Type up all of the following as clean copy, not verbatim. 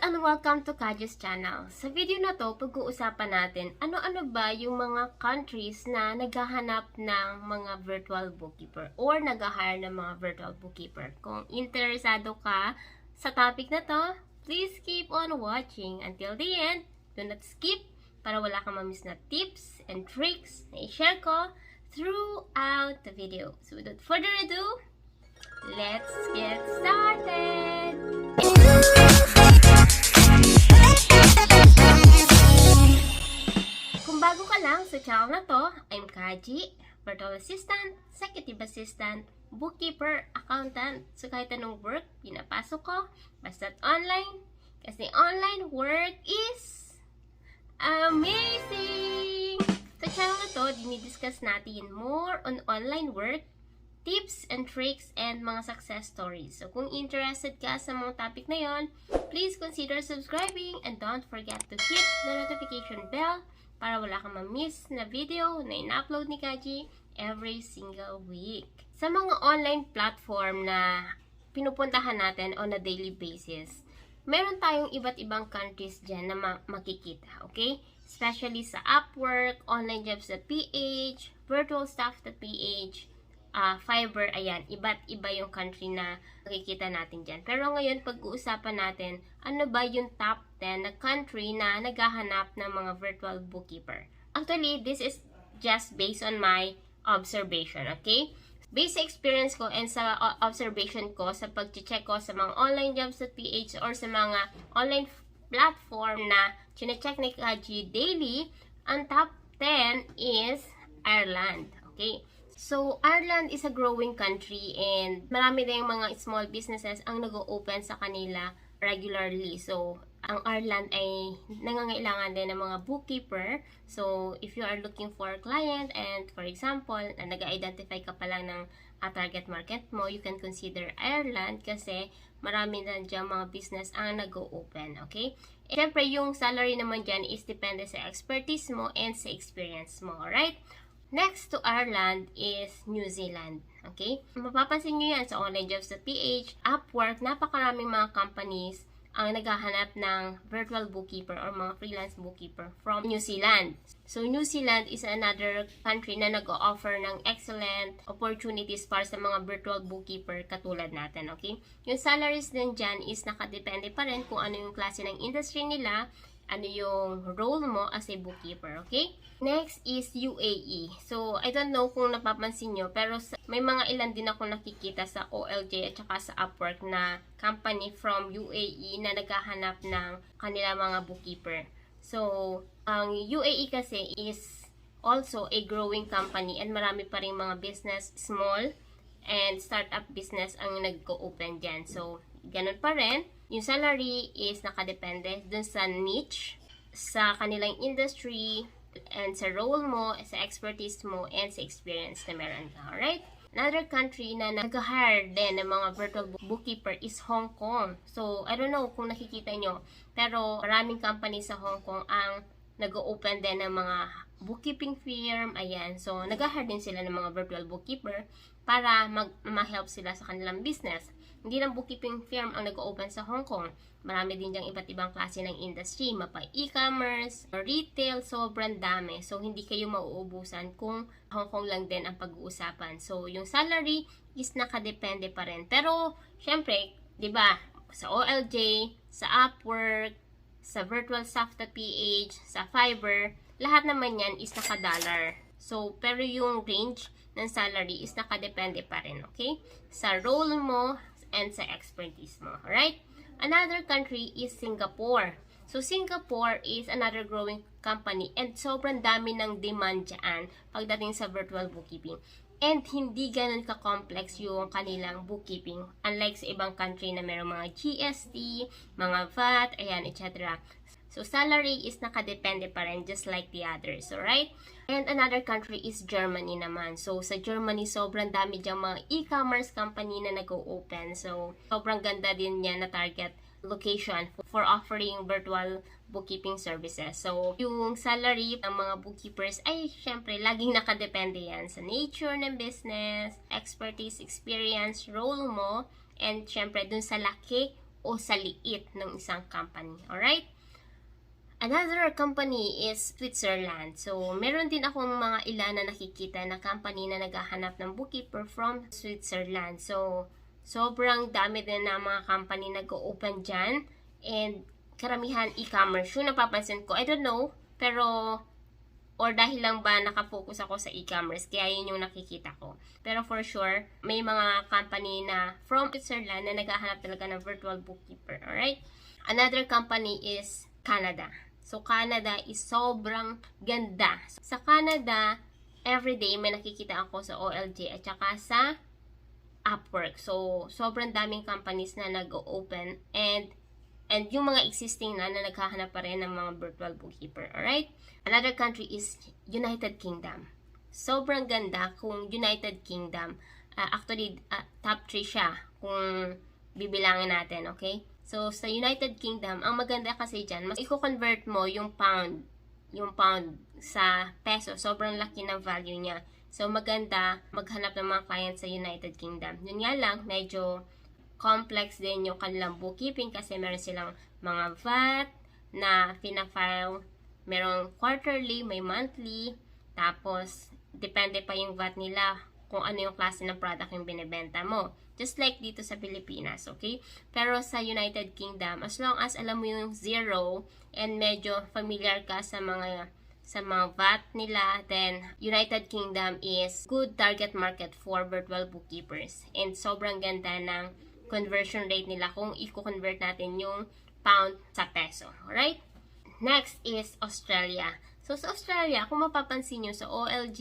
and welcome to Kaji's channel. Sa video na to, pag-uusapan natin ano-ano ba yung mga countries na naghahanap ng mga virtual bookkeeper or nag-hire ng mga virtual bookkeeper. Kung interesado ka sa topic na to, please keep on watching until the end. Do not skip para wala kang ma-miss na tips and tricks na i-share ko throughout the video. So without further ado, let's get started! Kung bago ka lang sa channel na to, I'm Kaji, virtual assistant, executive assistant, bookkeeper, accountant. So kahit anong work, pinapasok ko, basta't online. Kasi online work is amazing! Sa channel na to, dinidiscuss natin more on online work, tips and tricks, and mga success stories. So kung interested ka sa mga topic na yon, please consider subscribing and don't forget to hit the notification bell para wala kang ma-miss na video na in-upload ni Kaji every single week. Sa mga online platform na pinupuntahan natin on a daily basis, meron tayong iba't ibang countries dyan na makikita, okay? Especially sa Upwork, onlinejobs.ph, virtualstaff.ph, Fiverr, ayan, iba't iba yung country na makikita natin dyan. Pero ngayon, pag-uusapan natin, ano ba yung top 10 na country na naghahanap ng mga virtual bookkeeper. Actually, this is just based on my observation, okay? Based sa experience ko and sa observation ko, sa pag-check ko sa mga onlinejobs.ph or sa mga online platform na chine-check ni Kaji daily, ang top 10 is Ireland, okay? So, Ireland is a growing country and marami na yung mga small businesses ang nag-open sa kanila regularly. So, ang Ireland ay nangangailangan din ng mga bookkeeper. So, if you are looking for a client and for example, nag-identify ka pa lang ng target market mo, you can consider Ireland kasi marami na dyan mga business ang nag-open. Okay? And syempre, yung salary naman dyan is depende sa expertise mo and sa experience mo. Alright? Next to Ireland is New Zealand. Okay? Mapapansin nyo yan sa onlinejobs.ph, Upwork, napakaraming mga companies ang naghahanap ng virtual bookkeeper or mga freelance bookkeeper from New Zealand. So, New Zealand is another country na nag-o-offer ng excellent opportunities para sa mga virtual bookkeeper katulad natin. Okay? Yung salaries din dyan is nakadepende pa rin kung ano yung klase ng industry nila, ano yung role mo as a bookkeeper, okay? Next is UAE. So, I don't know kung napapansin nyo, pero may mga ilan din ako nakikita sa OLJ at saka sa Upwork na company from UAE na naghahanap ng kanila mga bookkeeper. So, ang UAE kasi is also a growing company and marami pa rin mga business, small and startup business ang nag-open dyan. So, ganun pa rin. Yung salary is nakadepende dun sa niche, sa kanilang industry, and sa role mo, sa expertise mo, and sa experience na meron ka. Alright? Another country na nag-hire din ng mga virtual bookkeeper is Hong Kong. So, I don't know kung nakikita nyo, pero maraming company sa Hong Kong ang nag-open din ng mga bookkeeping firm. Ayan. So, nag-hire din sila ng mga virtual bookkeeper para ma-help sila sa kanilang business. Hindi lang bookkeeping firm ang nag-open sa Hong Kong. Marami din diyang iba't ibang klase ng industry. Mapa e-commerce, retail, sobrang dami. So, hindi kayo mauubusan kung Hong Kong lang din ang pag-uusapan. So, yung salary is nakadepende pa rin. Pero, syempre, di ba, sa OLJ, sa Upwork, sa virtualstaff.ph, sa Fiverr, lahat naman yan is naka-dollar. So, pero yung range ng salary is nakadepende pa rin, okay? Sa role mo and sa expertise mo, alright? Another country is Singapore. So, Singapore is another growing company and sobrang dami ng demand dyan pagdating sa virtual bookkeeping. And hindi ganun ka-complex yung kanilang bookkeeping. Unlike sa ibang country na mayroong mga GST, mga VAT, ayan, etc. So, salary is nakadepende pa rin just like the others, alright? And another country is Germany naman. So, sa Germany, sobrang dami diyang mga e-commerce company na nag-o-open. So, sobrang ganda din niya na target location for offering virtual bookkeeping services. So, yung salary ng mga bookkeepers ay syempre laging nakadepende yan sa nature ng business, expertise, experience, role mo, and syempre dun sa laki o sa liit ng isang company. Alright? Another company is Switzerland. So, meron din akong mga ilan na nakikita na company na naghahanap ng bookkeeper from Switzerland. So, sobrang dami din na mga company nag-open dyan. And karamihan e-commerce. Yung napapansin ko, I don't know, pero or dahil lang ba nakafocus ako sa e-commerce, kaya yun yung nakikita ko. Pero for sure, may mga company na from Switzerland na naghahanap talaga ng virtual bookkeeper. Alright? Another company is Canada. So, Canada is sobrang ganda. Sa Canada, everyday may nakikita ako sa OLJ at saka sa Upwork. So, sobrang daming companies na nag-open and yung mga existing na naghahanap pa rin ng mga virtual bookkeeper. Alright? Another country is United Kingdom. Sobrang ganda kung United Kingdom. Actually, top 3 siya kung bibilangin natin. Okay? So, sa United Kingdom, ang maganda kasi dyan, mas i-convert mo yung pound sa peso. Sobrang laki ng value niya. So, maganda maghanap ng mga clients sa United Kingdom. Yun nga lang, medyo complex din yung kanilang bookkeeping kasi meron silang mga VAT na fina-file. Merong quarterly, may monthly. Tapos, depende pa yung VAT nila kung ano yung klase ng product yung binibenta mo. Just like dito sa Pilipinas, okay? Pero sa United Kingdom, as long as alam mo yung zero and medyo familiar ka sa mga VAT nila, then United Kingdom is good target market for virtual bookkeepers. And sobrang ganda ng conversion rate nila kung i-convert natin yung pound sa peso. Alright? Next is Australia. So sa Australia, kung mapapansin nyo sa OLJ,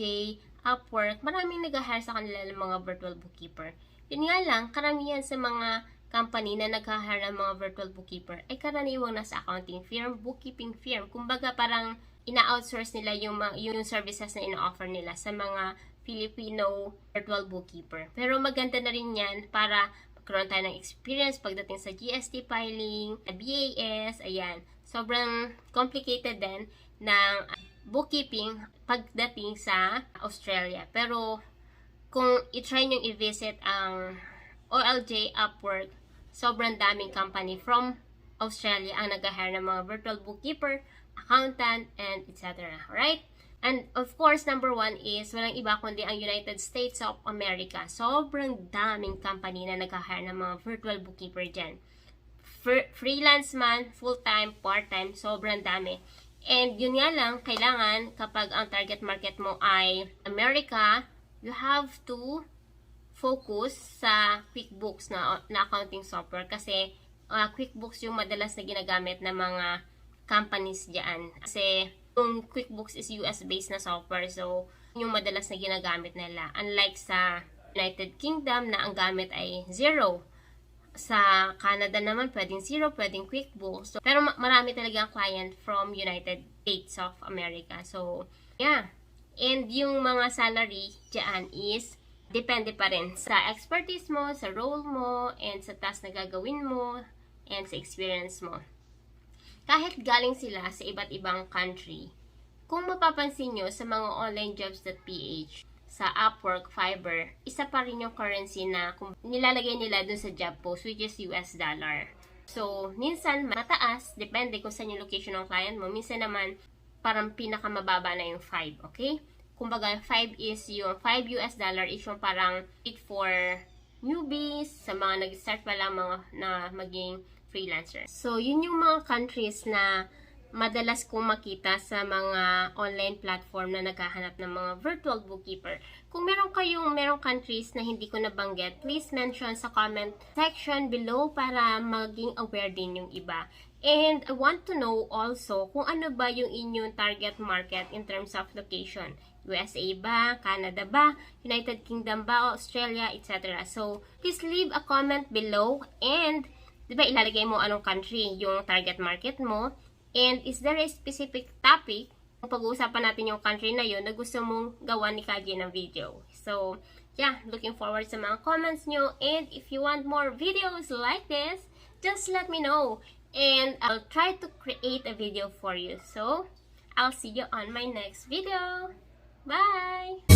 Upwork, maraming nag-hire sa kanila ng mga virtual bookkeeper. Yun nga lang, karamihan sa mga company na nag-hire ng mga virtual bookkeeper ay karaniwang nasa accounting firm, bookkeeping firm. Kumbaga parang ina-outsource nila yung services na ina-offer nila sa mga Filipino virtual bookkeeper. Pero maganda na rin yan para magkaroon tayo ng experience pagdating sa GST filing, BAS, ayan. Sobrang complicated din ng bookkeeping pagdating sa Australia. Pero kung i-try nyo i-visit ang OLJ, Upwork, sobrang daming company from Australia ang nag-hire ng mga virtual bookkeeper, accountant, and etc. Right? And of course, number 1 is walang iba kundi ang United States of America. Sobrang daming company na nag-hire ng mga virtual bookkeeper dyan. Freelance man, full-time, part-time, sobrang dami. And yun nga lang, kailangan kapag ang target market mo ay America, you have to focus sa QuickBooks na accounting software kasi QuickBooks yung madalas na ginagamit ng mga companies diyan. Kasi yung QuickBooks is US-based na software, so yung madalas na ginagamit nila. Unlike sa United Kingdom na ang gamit ay zero. Sa Canada naman, pwedeng zero, pwedeng QuickBooks. So, pero marami talagang client from United States of America. So, yeah. And yung mga salary dyan is depende pa rin sa expertise mo, sa role mo, and sa task na gagawin mo, and sa experience mo. Kahit galing sila sa iba't ibang country, kung mapapansin nyo sa mga onlinejobs.ph, sa Upwork, Fiverr, isa pa rin yung currency na kung nilalagay nila dun sa job post, which is US dollar. So, minsan mataas, depende kung saan yung location ng client mo. Minsan naman, parang pinakamababa na yung 5, okay? Kumbaga, 5 is yung 5 US dollar is yung parang it for newbies, sa mga nag-start pa lang mga na maging freelancer. So, yun yung mga countries na madalas kong makita sa mga online platform na naghahanap ng mga virtual bookkeeper. Kung merong countries na hindi ko nabanggit, please mention sa comment section below para maging aware din yung iba. And I want to know also kung ano ba yung inyong target market in terms of location. USA ba? Canada ba? United Kingdom ba? Australia? Etc. So, please leave a comment below and diba ilalagay mo anong country yung target market mo. And is there a specific topic kung pag-uusapan natin yung country na yun na gusto mong gawa ni Kaji ng video. So, yeah, looking forward sa mga comments nyo. And if you want more videos like this, just let me know. And I'll try to create a video for you. So, I'll see you on my next video. Bye!